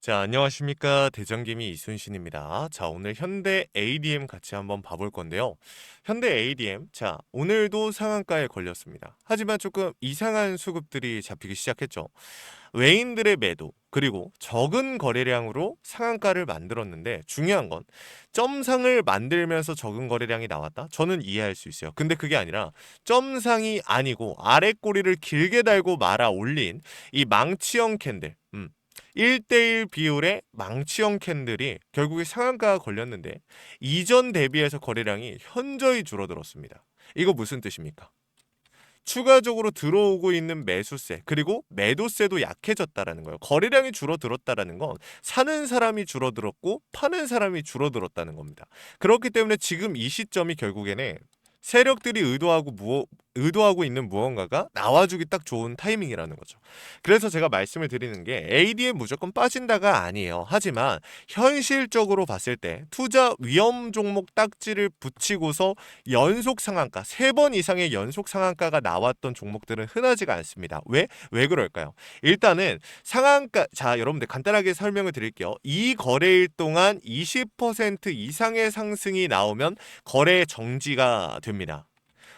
자, 안녕하십니까. 대장김이 이순신입니다. 자, 오늘 현대 ADM 같이 한번 봐볼 건데요. 현대 ADM, 자, 오늘도 상한가에 걸렸습니다. 하지만 조금 이상한 수급들이 잡히기 시작했죠. 외인들의 매도, 그리고 적은 거래량으로 상한가를 만들었는데 중요한 건 점상을 만들면서 적은 거래량이 나왔다? 저는 이해할 수 있어요. 근데 그게 아니라 점상이 아니고 아래 꼬리를 길게 달고 말아 올린 이 망치형 캔들, 1대1 비율의 망치형 캔들이 결국에 상한가가 걸렸는데 이전 대비해서 거래량이 현저히 줄어들었습니다. 이거 무슨 뜻입니까? 추가적으로 들어오고 있는 매수세 그리고 매도세도 약해졌다라는 거예요. 거래량이 줄어들었다라는 건 사는 사람이 줄어들었고 파는 사람이 줄어들었다는 겁니다. 그렇기 때문에 지금 이 시점이 결국에는 세력들이 의도하고 있는 무언가가 나와주기 딱 좋은 타이밍이라는 거죠. 그래서 제가 말씀을 드리는 게 ADM 무조건 빠진다가 아니에요. 하지만 현실적으로 봤을 때 투자 위험 종목 딱지를 붙이고서 연속 상한가, 3번 이상의 연속 상한가가 나왔던 종목들은 흔하지가 않습니다. 왜? 왜 그럴까요? 일단은 상한가, 자, 여러분들 간단하게 설명을 드릴게요. 이 거래일 동안 20% 이상의 상승이 나오면 거래 정지가 됩니다.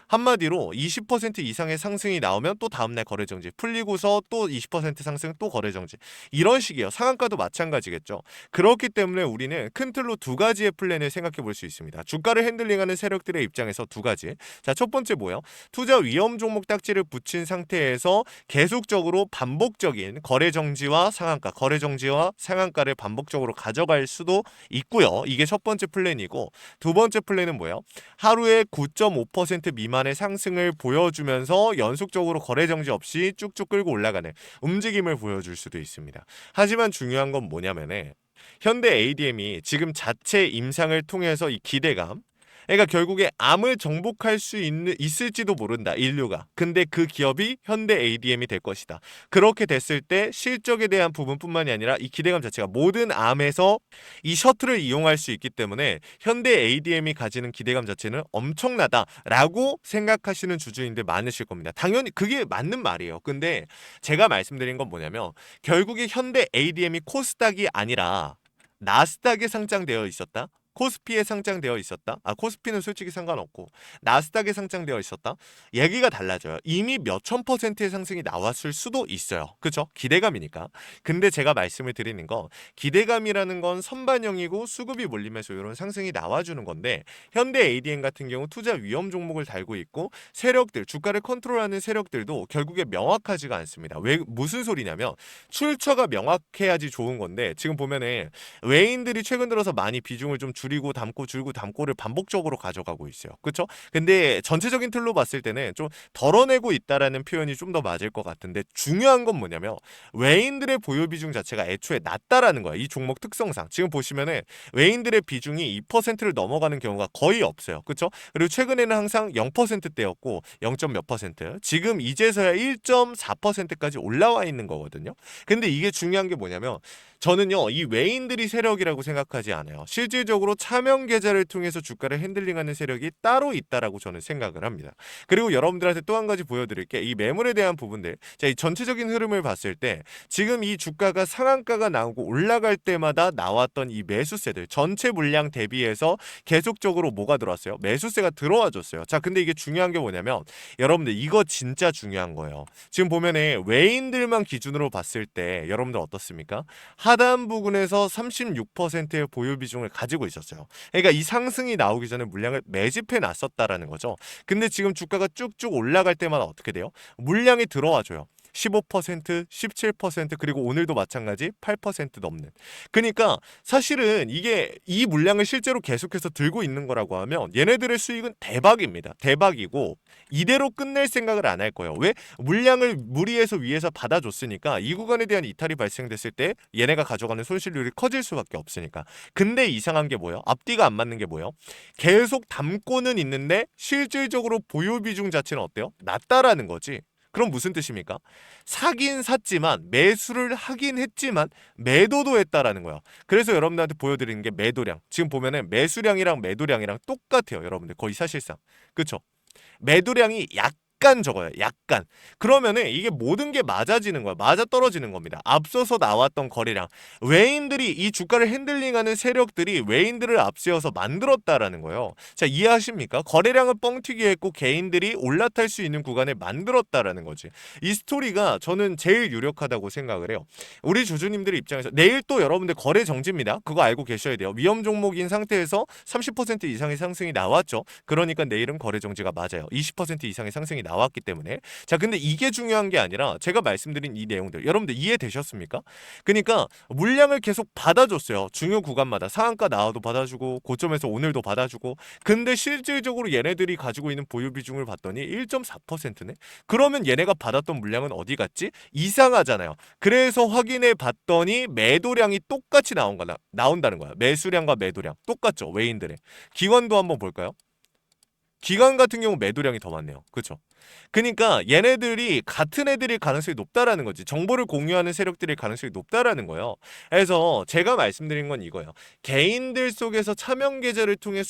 한마디로 20% 이상의 상승이 나오면 또 다음날 거래 정지 풀리고서 또 20% 상승 또 거래 정지 이런 식이에요. 상한가도 마찬가지겠죠. 그렇기 때문에 우리는 큰 틀로 두 가지의 플랜을 생각해 볼 수 있습니다. 주가를 핸들링하는 세력들의 입장에서 두 가지. 자, 첫 번째 뭐예요? 투자 위험 종목 딱지를 붙인 상태에서 계속적으로 반복적인 거래 정지와 상한가, 거래 정지와 상한가를 반복적으로 가져갈 수도 있고요. 이게 첫 번째 플랜이고 두 번째 플랜은 뭐예요? 하루에 9.5% 미만의 상승을 보여주면서 연속적으로 거래 정지 없이 쭉쭉 끌고 올라가는 움직임을 보여줄 수도 있습니다. 하지만 중요한 건 뭐냐면은 현대 ADM이 지금 자체 임상을 통해서 이 기대감, 그러니까 결국에 암을 정복할 수 있을지도 모른다, 인류가. 근데 그 기업이 현대 ADM이 될 것이다. 그렇게 됐을 때 실적에 대한 부분뿐만이 아니라 이 기대감 자체가 모든 암에서 이 셔틀을 이용할 수 있기 때문에 현대 ADM이 가지는 기대감 자체는 엄청나다라고 생각하시는 주주인들 많으실 겁니다. 당연히 그게 맞는 말이에요. 근데 제가 말씀드린 건 뭐냐면 결국에 현대 ADM이 코스닥이 아니라 나스닥에 상장되어 있었다. 코스피에 상장되어 있었다. 코스피는 솔직히 상관없고 나스닥에 상장되어 있었다. 얘기가 달라져요. 이미 몇천 퍼센트의 상승이 나왔을 수도 있어요. 그렇죠? 기대감이니까. 근데 제가 말씀을 드리는 건 기대감이라는 건 선반영이고 수급이 몰리면서 이런 상승이 나와주는 건데 현대 ADM 같은 경우 투자 위험 종목을 달고 있고 세력들, 주가를 컨트롤하는 세력들도 결국에 명확하지가 않습니다. 왜 무슨 소리냐면 출처가 명확해야지 좋은 건데 지금 보면은 외인들이 최근 들어서 많이 비중을 좀 줄이고 담고 줄고 담고를 반복적으로 가져가고 있어요. 그렇죠? 근데 전체적인 틀로 봤을 때는 좀 덜어내고 있다라는 표현이 좀 더 맞을 것 같은데 중요한 건 뭐냐면 외인들의 보유 비중 자체가 애초에 낮다라는 거야. 이 종목 특성상. 지금 보시면은 외인들의 비중이 2%를 넘어가는 경우가 거의 없어요. 그렇죠? 그리고 최근에는 항상 0%대였고 0. 몇 퍼센트. 지금 이제서야 1.4%까지 올라와 있는 거거든요. 근데 이게 중요한 게 뭐냐면 저는요, 이 외인들이 세력이라고 생각하지 않아요. 실질적으로 차명 계좌를 통해서 주가를 핸들링하는 세력이 따로 있다라고 저는 생각을 합니다. 그리고 여러분들한테 또 한 가지 보여드릴게. 이 매물에 대한 부분들. 자, 이 전체적인 흐름을 봤을 때 지금 이 주가가 상한가가 나오고 올라갈 때마다 나왔던 이 매수세들 전체 물량 대비해서 계속적으로 뭐가 들어왔어요? 매수세가 들어와 줬어요. 자, 근데 이게 중요한 게 뭐냐면 여러분들 이거 진짜 중요한 거예요. 지금 보면은 외인들만 기준으로 봤을 때 여러분들 어떻습니까? 하단 부근에서 36%의 보유 비중을 가지고 있었어요. 그러니까 이 상승이 나오기 전에 물량을 매집해 놨었다라는 거죠. 근데 지금 주가가 쭉쭉 올라갈 때마다 어떻게 돼요? 물량이 들어와줘요. 15%, 17% 그리고 오늘도 마찬가지 8% 넘는. 그러니까 사실은 이게 이 물량을 실제로 계속해서 들고 있는 거라고 하면 얘네들의 수익은 대박입니다. 대박이고 이대로 끝낼 생각을 안 할 거예요. 왜? 물량을 무리해서 위에서 받아줬으니까 이 구간에 대한 이탈이 발생됐을 때 얘네가 가져가는 손실률이 커질 수밖에 없으니까. 근데 이상한 게 뭐예요? 앞뒤가 안 맞는 게 뭐예요? 계속 담고는 있는데 실질적으로 보유 비중 자체는 어때요? 낮다라는 거지. 그럼 무슨 뜻입니까? 사긴 샀지만 매수를 하긴 했지만 매도도 했다라는 거야. 그래서 여러분들한테 보여드리는 게 매도량. 지금 보면은 매수량이랑 매도량이랑 똑같아요. 여러분들 거의 사실상. 그쵸? 매도량이 약간 약간 적어요. 약간. 그러면은 이게 모든 게 맞아지는 거야. 맞아 떨어지는 겁니다. 앞서서 나왔던 거래량. 외인들이 이 주가를 핸들링하는 세력들이 외인들을 앞세워서 만들었다라는 거예요. 자, 이해하십니까? 거래량을 뻥튀기 했고 개인들이 올라탈 수 있는 구간을 만들었다라는 거지. 이 스토리가 저는 제일 유력하다고 생각을 해요. 우리 주주님들 입장에서 내일 또 여러분들 거래 정지입니다. 그거 알고 계셔야 돼요. 위험 종목인 상태에서 30% 이상의 상승이 나왔죠. 그러니까 내일은 거래 정지가 맞아요. 20% 이상의 상승이 나왔기 때문에. 자, 근데 이게 중요한 게 아니라 제가 말씀드린 이 내용들 여러분들 이해되셨습니까? 그러니까 물량을 계속 받아줬어요. 중요 구간마다 상한가 나와도 받아주고 고점에서 오늘도 받아주고. 근데 실질적으로 얘네들이 가지고 있는 보유 비중을 봤더니 1.4%네. 그러면 얘네가 받았던 물량은 어디 갔지? 이상하잖아요. 그래서 확인해 봤더니 매도량이 똑같이 나온다는 거야. 매수량과 매도량 똑같죠. 외인들의. 기관도 한번 볼까요? 기관 같은 경우 매도량이 더 많네요. 그렇죠? 그러니까 얘네들이 같은 애들일 가능성이 높다라는 거지. 정보를 공유하는 세력들일 가능성이 높다라는 거예요. 그래서 제가 말씀드린 건 이거예요. 개인들 속에서 차명 계좌를 통해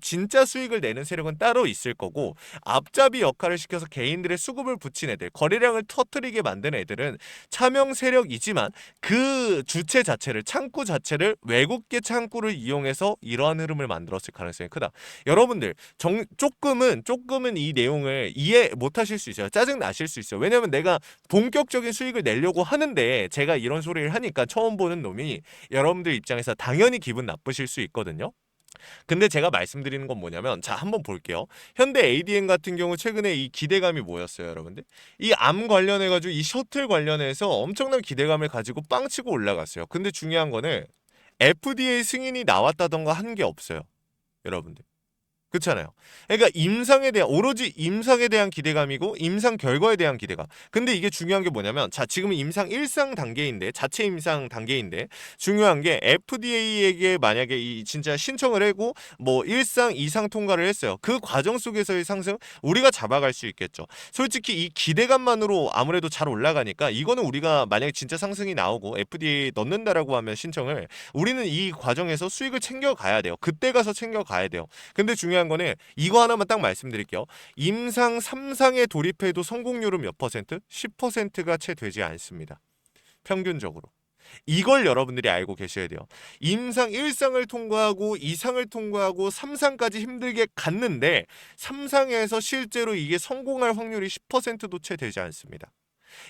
진짜 수익을 내는 세력은 따로 있을 거고, 앞잡이 역할을 시켜서 개인들의 수급을 붙인 애들, 거래량을 터뜨리게 만든 애들은 차명 세력이지만 그 주체 자체를, 창구 자체를 외국계 창구를 이용해서 이러한 흐름을 만들었을 가능성이 크다. 여러분들 조금은 이 내용을 이해 못하실 수 있어요. 짜증 나실 수 있어요. 왜냐면 내가 본격적인 수익을 내려고 하는데 제가 이런 소리를 하니까 처음 보는 놈이 여러분들 입장에서 당연히 기분 나쁘실 수 있거든요. 근데 제가 말씀드리는 건 뭐냐면, 자, 한번 볼게요. 현대 ADM 같은 경우 최근에 이 기대감이 뭐였어요, 여러분들? 이 암 관련해가지고 이 셔틀 관련해서 엄청난 기대감을 가지고 빵치고 올라갔어요. 근데 중요한 거는 FDA 승인이 나왔다던가 한 게 없어요, 여러분들. 그렇잖아요. 그러니까 오로지 임상에 대한 기대감이고 임상 결과에 대한 기대감. 근데 이게 중요한 게 뭐냐면, 자, 지금 임상 1상 단계인데, 자체 임상 단계인데, 중요한 게 FDA에게 만약에 이 진짜 신청을 하고 뭐 1상, 2상 통과를 했어요. 그 과정 속에서의 상승 우리가 잡아갈 수 있겠죠. 솔직히 이 기대감만으로 아무래도 잘 올라가니까 이거는 우리가 만약에 진짜 상승이 나오고 FDA 넣는다라고 하면 신청을, 우리는 이 과정에서 수익을 챙겨가야 돼요. 그때 가서 챙겨가야 돼요. 근데 중요한 거는 이거 하나만 딱 말씀드릴게요. 임상 3상에 돌입해도 성공률은 몇 퍼센트? 10%가 채 되지 않습니다. 평균적으로. 이걸 여러분들이 알고 계셔야 돼요. 임상 1상을 통과하고 2상을 통과하고 3상까지 힘들게 갔는데 3상에서 실제로 이게 성공할 확률이 10%도 채 되지 않습니다.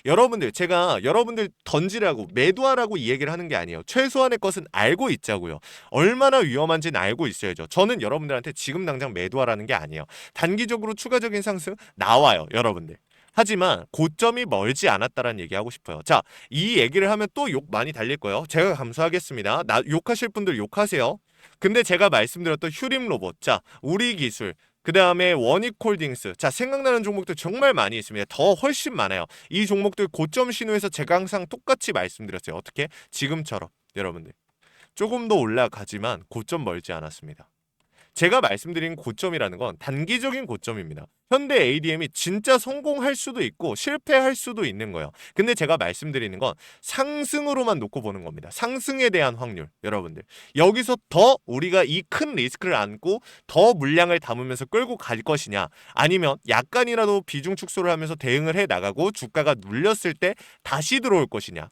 여러분들, 제가 여러분들 던지라고 매도하라고 이 얘기를 하는 게 아니에요. 최소한의 것은 알고 있자고요. 얼마나 위험한지는 알고 있어야죠. 저는 여러분들한테 지금 당장 매도하라는 게 아니에요. 단기적으로 추가적인 상승 나와요, 여러분들. 하지만 고점이 멀지 않았다라는 얘기하고 싶어요. 자, 이 얘기를 하면 또 욕 많이 달릴 거예요. 제가 감수하겠습니다. 욕하실 분들 욕하세요. 근데 제가 말씀드렸던 휴림 로봇, 자, 우리 기술, 그 다음에 원익홀딩스. 자, 생각나는 종목들 정말 많이 있습니다. 더 훨씬 많아요. 이 종목들 고점 신호에서 제가 항상 똑같이 말씀드렸어요. 어떻게? 지금처럼 여러분들. 조금 더 올라가지만 고점 멀지 않았습니다. 제가 말씀드린 고점이라는 건 단기적인 고점입니다. 현대 ADM이 진짜 성공할 수도 있고 실패할 수도 있는 거예요. 근데 제가 말씀드리는 건 상승으로만 놓고 보는 겁니다. 상승에 대한 확률, 여러분들. 여기서 더 우리가 이 큰 리스크를 안고 더 물량을 담으면서 끌고 갈 것이냐, 아니면 약간이라도 비중 축소를 하면서 대응을 해 나가고 주가가 눌렸을 때 다시 들어올 것이냐.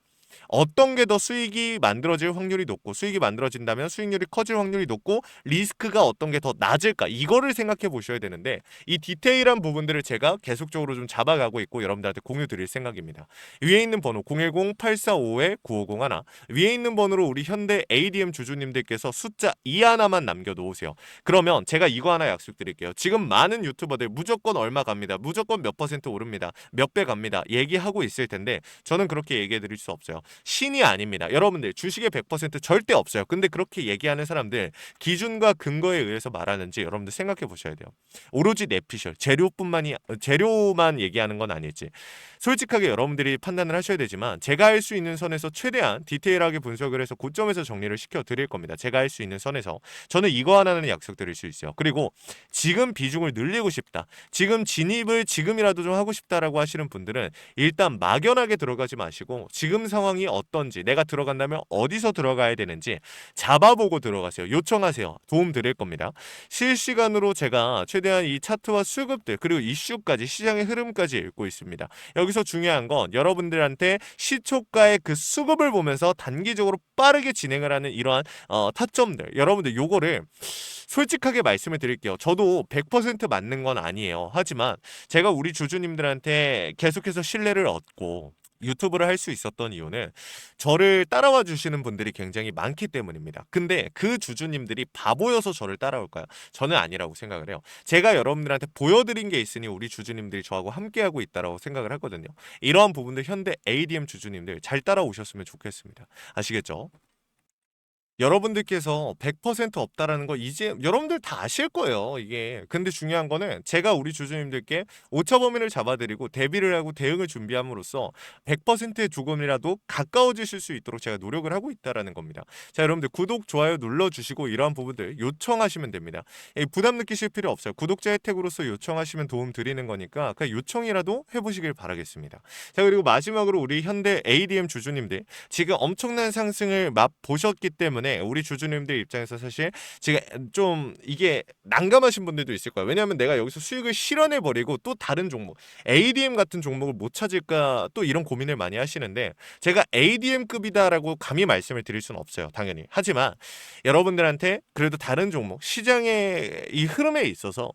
어떤 게 더 수익이 만들어질 확률이 높고, 수익이 만들어진다면 수익률이 커질 확률이 높고, 리스크가 어떤 게 더 낮을까, 이거를 생각해 보셔야 되는데, 이 디테일한 부분들을 제가 계속적으로 좀 잡아가고 있고 여러분들한테 공유 드릴 생각입니다. 위에 있는 번호 010-845-9501, 위에 있는 번호로 우리 현대 ADM 주주님들께서 숫자 2 하나만 남겨놓으세요. 그러면 제가 이거 하나 약속드릴게요. 지금 많은 유튜버들 무조건 얼마 갑니다, 무조건 몇 퍼센트 오릅니다, 몇 배 갑니다 얘기하고 있을 텐데, 저는 그렇게 얘기해 드릴 수 없어요. 신이 아닙니다. 여러분들 주식의 100% 절대 없어요. 근데 그렇게 얘기하는 사람들 기준과 근거에 의해서 말하는지 여러분들 생각해 보셔야 돼요. 오로지 내피셜 재료만 얘기하는 건 아닐지 솔직하게 여러분들이 판단을 하셔야 되지만, 제가 할 수 있는 선에서 최대한 디테일하게 분석을 해서 고점에서 정리를 시켜 드릴 겁니다. 제가 할 수 있는 선에서 저는 이거 하나는 약속드릴 수 있어요. 그리고 지금 비중을 늘리고 싶다, 지금 진입을 지금이라도 좀 하고 싶다라고 하시는 분들은 일단 막연하게 들어가지 마시고 지금 상황이 어떤지, 내가 들어간다면 어디서 들어가야 되는지 잡아보고 들어가세요. 요청하세요. 도움 드릴 겁니다. 실시간으로 제가 최대한 이 차트와 수급들 그리고 이슈까지 시장의 흐름까지 읽고 있습니다. 여기서 중요한 건 여러분들한테 시초가의 그 수급을 보면서 단기적으로 빠르게 진행을 하는 이러한 타점들, 여러분들 요거를 솔직하게 말씀을 드릴게요. 저도 100% 맞는 건 아니에요. 하지만 제가 우리 주주님들한테 계속해서 신뢰를 얻고 유튜브를 할 수 있었던 이유는 저를 따라와 주시는 분들이 굉장히 많기 때문입니다. 근데 그 주주님들이 바보여서 저를 따라올까요? 저는 아니라고 생각을 해요. 제가 여러분들한테 보여드린 게 있으니 우리 주주님들이 저하고 함께하고 있다라고 생각을 하거든요. 이러한 부분들 현대 ADM 주주님들 잘 따라오셨으면 좋겠습니다. 아시겠죠? 여러분들께서 100% 없다라는 거 이제 여러분들 다 아실 거예요, 이게. 근데 중요한 거는 제가 우리 주주님들께 오차 범위를 잡아드리고 대비를 하고 대응을 준비함으로써 100%의 조금이라도 가까워지실 수 있도록 제가 노력을 하고 있다라는 겁니다. 자, 여러분들 구독, 좋아요 눌러주시고 이러한 부분들 요청하시면 됩니다. 부담 느끼실 필요 없어요. 구독자 혜택으로서 요청하시면 도움 드리는 거니까 그냥 요청이라도 해보시길 바라겠습니다. 자, 그리고 마지막으로 우리 현대 ADM 주주님들 지금 엄청난 상승을 맛보셨기 때문에 우리 주주님들 입장에서 사실 지금 좀 이게 난감하신 분들도 있을 거예요. 왜냐하면 내가 여기서 수익을 실현해 버리고 또 다른 종목 ADM 같은 종목을 못 찾을까 또 이런 고민을 많이 하시는데 제가 ADM급이다라고 감히 말씀을 드릴 수는 없어요. 당연히. 하지만 여러분들한테 그래도 다른 종목 시장의 이 흐름에 있어서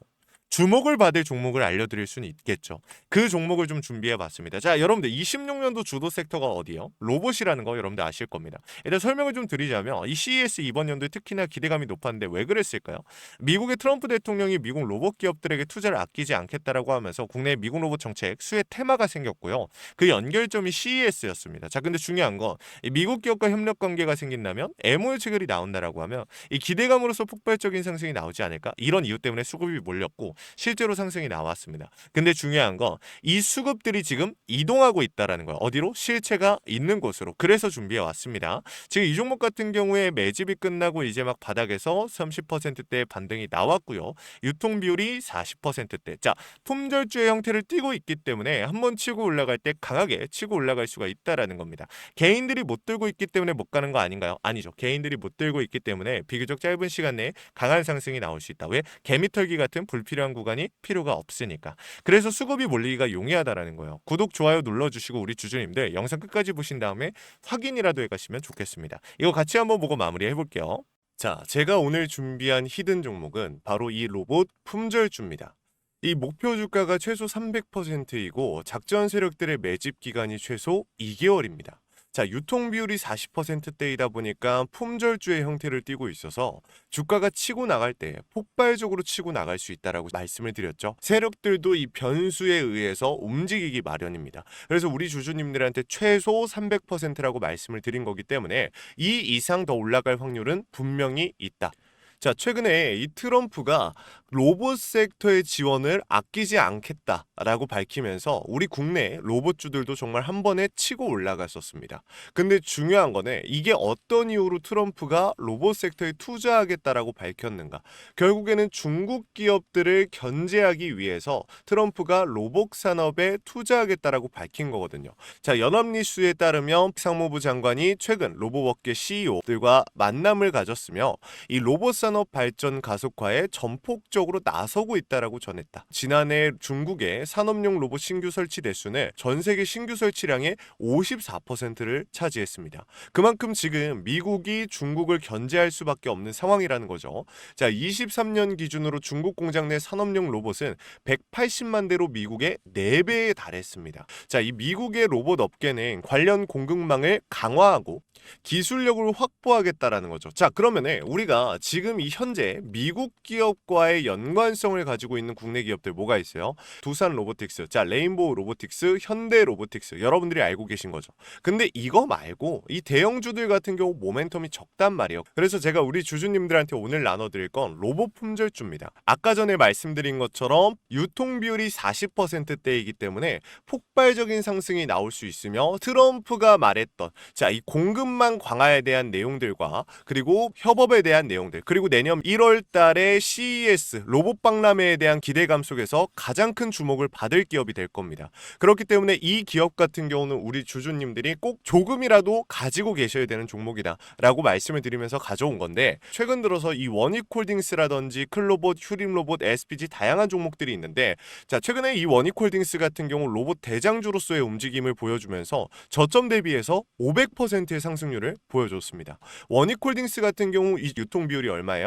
주목을 받을 종목을 알려드릴 수는 있겠죠. 그 종목을 좀 준비해봤습니다. 자, 여러분들 26년도 주도 섹터가 어디요? 로봇이라는 거 여러분들 아실 겁니다. 일단 설명을 좀 드리자면 이 CES 이번 연도에 특히나 기대감이 높았는데 왜 그랬을까요? 미국의 트럼프 대통령이 미국 로봇 기업들에게 투자를 아끼지 않겠다라고 하면서 국내 미국 로봇 정책 수혜 테마가 생겼고요. 그 연결점이 CES였습니다. 자, 근데 중요한 건 미국 기업과 협력 관계가 생긴다면 MOU 체결이 나온다라고 하면 이 기대감으로서 폭발적인 상승이 나오지 않을까? 이런 이유 때문에 수급이 몰렸고 실제로 상승이 나왔습니다. 근데 중요한 건 이 수급들이 지금 이동하고 있다라는 거예요. 어디로? 실체가 있는 곳으로. 그래서 준비해 왔습니다. 지금 이 종목 같은 경우에 매집이 끝나고 이제 막 바닥에서 30%대 반등이 나왔고요. 유통 비율이 40%대. 자, 품절주의 형태를 띠고 있기 때문에 한번 치고 올라갈 때 강하게 치고 올라갈 수가 있다라는 겁니다. 개인들이 못 들고 있기 때문에 못 가는 거 아닌가요? 아니죠. 개인들이 못 들고 있기 때문에 비교적 짧은 시간 내에 강한 상승이 나올 수 있다. 왜? 개미털기 같은 불필요한 구간이 필요가 없으니까. 그래서 수급이 몰리기가 용이하다라는 거예요. 구독, 좋아요 눌러주시고 우리 주주님들 영상 끝까지 보신 다음에 확인이라도 해가시면 좋겠습니다. 이거 같이 한번 보고 마무리해 볼게요. 자, 제가 오늘 준비한 히든 종목은 바로 이 로봇 품절주입니다. 이 목표 주가가 최소 300%이고 작전 세력들의 매집 기간이 최소 2개월입니다. 자, 유통 비율이 40%대이다 보니까 품절주의 형태를 띠고 있어서 주가가 치고 나갈 때 폭발적으로 치고 나갈 수 있다라고 말씀을 드렸죠. 세력들도 이 변수에 의해서 움직이기 마련입니다. 그래서 우리 주주님들한테 최소 300%라고 말씀을 드린 거기 때문에 이 이상 더 올라갈 확률은 분명히 있다. 자, 최근에 이 트럼프가 로봇 섹터의 지원을 아끼지 않겠다라고 밝히면서 우리 국내 로봇주들도 정말 한 번에 치고 올라갔었습니다. 근데 중요한 거는 이게 어떤 이유로 트럼프가 로봇 섹터에 투자하겠다라고 밝혔는가? 결국에는 중국 기업들을 견제하기 위해서 트럼프가 로봇 산업에 투자하겠다라고 밝힌 거거든요. 자, 연합뉴스에 따르면 상무부 장관이 최근 로봇업계 CEO들과 만남을 가졌으며 이 로봇 산업 발전 가속화에 전폭적으로 나서고 있다라고 전했다. 지난해 중국의 산업용 로봇 신규 설치 대수는 전 세계 신규 설치량의 54%를 차지했습니다. 그만큼 지금 미국이 중국을 견제할 수밖에 없는 상황이라는 거죠. 자, 23년 기준으로 중국 공장 내 산업용 로봇은 180만 대로 미국의 4배에 달했습니다. 자, 이 미국의 로봇 업계는 관련 공급망을 강화하고 기술력을 확보하겠다라는 거죠. 자, 그러면은 우리가 지금 이 현재 미국 기업과의 연관성을 가지고 있는 국내 기업들 뭐가 있어요? 두산 로보틱스, 자, 레인보우 로보틱스, 현대 로보틱스, 여러분들이 알고 계신 거죠. 근데 이거 말고 이 대형주들 같은 경우 모멘텀이 적단 말이에요. 그래서 제가 우리 주주님들한테 오늘 나눠드릴 건 로봇 품절주입니다. 아까 전에 말씀드린 것처럼 유통 비율이 40%대이기 때문에 폭발적인 상승이 나올 수 있으며 트럼프가 말했던 자, 이 공급망 강화에 대한 내용들과 그리고 협업에 대한 내용들 그리고 그리고 내년 1월 달에 CES 로봇 박람회에 대한 기대감 속에서 가장 큰 주목을 받을 기업이 될 겁니다. 그렇기 때문에 이 기업 같은 경우는 우리 주주님들이 꼭 조금이라도 가지고 계셔야 되는 종목이다 라고 말씀을 드리면서 가져온 건데, 최근 들어서 이 원익홀딩스라든지 클로봇, 휴림로봇, SPG 다양한 종목들이 있는데, 자 최근에 이 원익홀딩스 같은 경우 로봇 대장주로서의 움직임을 보여주면서 저점 대비해서 500%의 상승률을 보여줬습니다. 원익홀딩스 같은 경우 이 유통 비율이 얼마예요?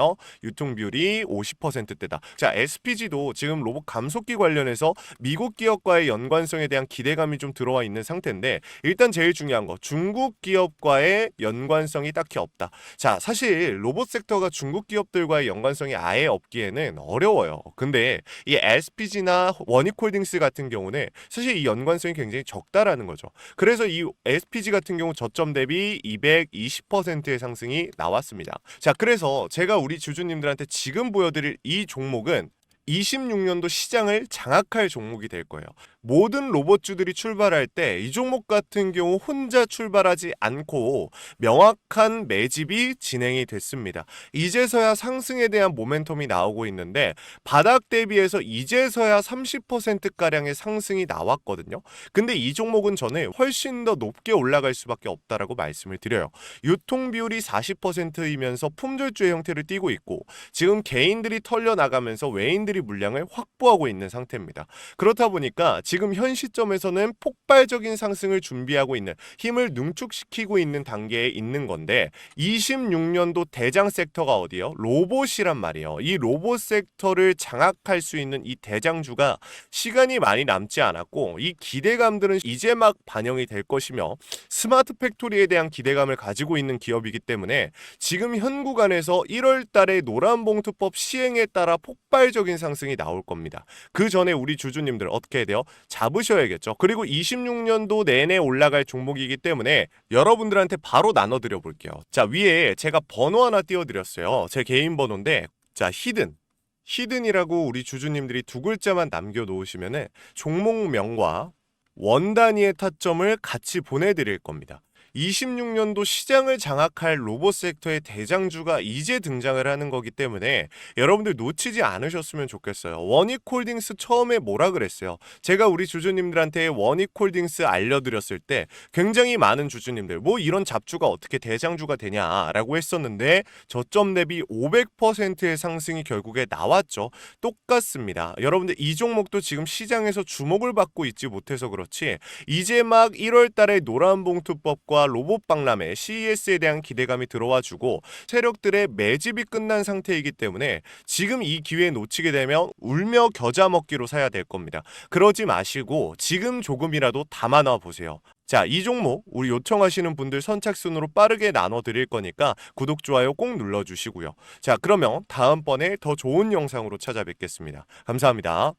유통 비율이 50%대다. 자 SPG도 지금 로봇 감속기 관련해서 미국 기업과의 연관성에 대한 기대감이 좀 들어와 있는 상태인데, 일단 제일 중요한 거 중국 기업과의 연관성이 딱히 없다. 자 사실 로봇 섹터가 중국 기업들과의 연관성이 아예 없기에는 어려워요. 근데 이 SPG나 원익홀딩스 같은 경우는 사실 이 연관성이 굉장히 적다라는 거죠. 그래서 이 SPG 같은 경우 저점 대비 220%의 상승이 나왔습니다. 자 그래서 제가 우리 주주님들한테 지금 보여드릴 이 종목은 26년도 시장을 장악할 종목이 될 거예요. 모든 로봇주들이 출발할 때 이 종목 같은 경우 혼자 출발하지 않고 명확한 매집이 진행이 됐습니다. 이제서야 상승에 대한 모멘텀이 나오고 있는데, 바닥 대비해서 이제서야 30%가량의 상승이 나왔거든요. 근데 이 종목은 저는 훨씬 더 높게 올라갈 수밖에 없다라고 말씀을 드려요. 유통 비율이 40%이면서 품절주의 형태를 띠고 있고, 지금 개인들이 털려나가면서 외인들이 물량을 확보하고 있는 상태입니다. 그렇다 보니까 지금 현 시점에서는 폭발적인 상승을 준비하고 있는, 힘을 능축시키고 있는 단계에 있는 건데, 26년도 대장 섹터가 어디요? 로봇이란 말이에요. 이 로봇 섹터를 장악할 수 있는 이 대장주가 시간이 많이 남지 않았고, 이 기대감들은 이제 막 반영이 될 것이며, 스마트 팩토리에 대한 기대감을 가지고 있는 기업이기 때문에 지금 현 구간에서 1월 달에 노란봉투법 시행에 따라 폭발적인 상승이 나올 겁니다. 그 전에 우리 주주님들 어떻게 해야 돼요? 잡으셔야겠죠. 그리고 26년도 내내 올라갈 종목이기 때문에 여러분들한테 바로 나눠드려 볼게요. 자 위에 제가 번호 하나 띄워드렸어요. 제 개인 번호인데, 자 히든이라고 우리 주주님들이 두 글자만 남겨놓으시면 종목명과 원 단위의 타점을 같이 보내드릴 겁니다. 26년도 시장을 장악할 로봇 섹터의 대장주가 이제 등장을 하는 거기 때문에 여러분들 놓치지 않으셨으면 좋겠어요. 원익홀딩스 처음에 뭐라 그랬어요? 제가 우리 주주님들한테 원익홀딩스 알려드렸을 때 굉장히 많은 주주님들 뭐 이런 잡주가 어떻게 대장주가 되냐라고 했었는데, 저점 대비 500%의 상승이 결국에 나왔죠. 똑같습니다. 여러분들 이 종목도 지금 시장에서 주목을 받고 있지 못해서 그렇지, 이제 막 1월 달에 노란봉투법과 로봇 박람회 CES에 대한 기대감이 들어와주고 세력들의 매집이 끝난 상태이기 때문에 지금 이 기회 놓치게 되면 울며 겨자 먹기로 사야 될 겁니다. 그러지 마시고 지금 조금이라도 담아놔 보세요. 자, 이 종목 우리 요청하시는 분들 선착순으로 빠르게 나눠드릴 거니까 구독, 좋아요 꼭 눌러주시고요. 자, 그러면 다음번에 더 좋은 영상으로 찾아뵙겠습니다. 감사합니다.